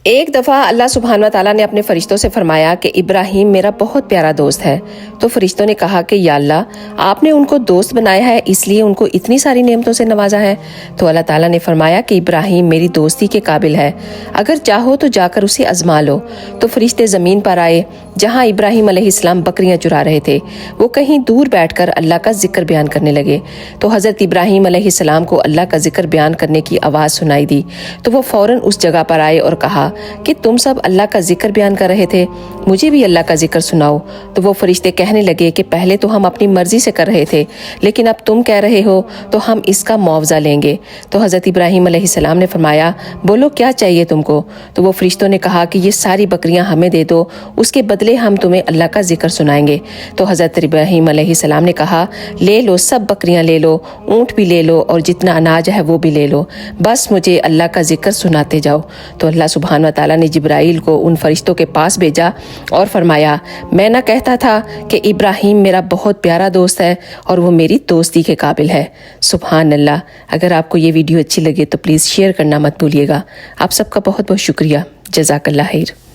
ایک دفعہ اللہ سبحانہ و تعالیٰ نے اپنے فرشتوں سے فرمایا کہ ابراہیم میرا بہت پیارا دوست ہے۔ تو فرشتوں نے کہا کہ یا اللہ، آپ نے ان کو دوست بنایا ہے اس لیے ان کو اتنی ساری نعمتوں سے نوازا ہے۔ تو اللہ تعالیٰ نے فرمایا کہ ابراہیم میری دوستی کے قابل ہے، اگر چاہو تو جا کر اسے آزما لو۔ تو فرشتے زمین پر آئے جہاں ابراہیم علیہ السلام بکریاں چرا رہے تھے، وہ کہیں دور بیٹھ کر اللہ کا ذکر بیان کرنے لگے۔ تو حضرت ابراہیم علیہ السلام کو اللہ کا ذکر بیان کرنے کی آواز سنائی دی، تو وہ فوراً اس جگہ پر آئے اور کہا کہ تم سب اللہ کا ذکر بیان کر رہے تھے، مجھے بھی اللہ کا ذکر سناؤ۔ تو وہ فرشتے کہنے لگے کہ پہلے تو ہم اپنی مرضی سے کر رہے تھے، لیکن اب تم کہہ رہے ہو تو ہم اس کا معاوضہ لیں گے۔ تو حضرت ابراہیم علیہ السلام نے فرمایا بولو کیا چاہیے تم کو؟ تو وہ فرشتوں نے کہا کہ یہ ساری بکریاں ہمیں دے دو، اس کے بدلے ہم تمہیں اللہ کا ذکر سنائیں گے۔ تو حضرت ابراہیم علیہ السلام نے کہا لے لو، سب بکریاں لے لو، اونٹ بھی لے لو اور جتنا اناج ہے وہ بھی لے لو، بس مجھے اللہ کا ذکر سناتے جاؤ۔ تو اللہ سبحانہ و تعالیٰ نے جبرائیل کو ان فرشتوں کے پاس بھیجا اور فرمایا میں نہ کہتا تھا کہ ابراہیم میرا بہت پیارا دوست ہے اور وہ میری دوستی کے قابل ہے۔ سبحان اللہ۔ اگر آپ کو یہ ویڈیو اچھی لگے تو پلیز شیئر کرنا مت بھولیے گا۔ آپ سب کا بہت بہت شکریہ۔ جزاک اللہ خیر۔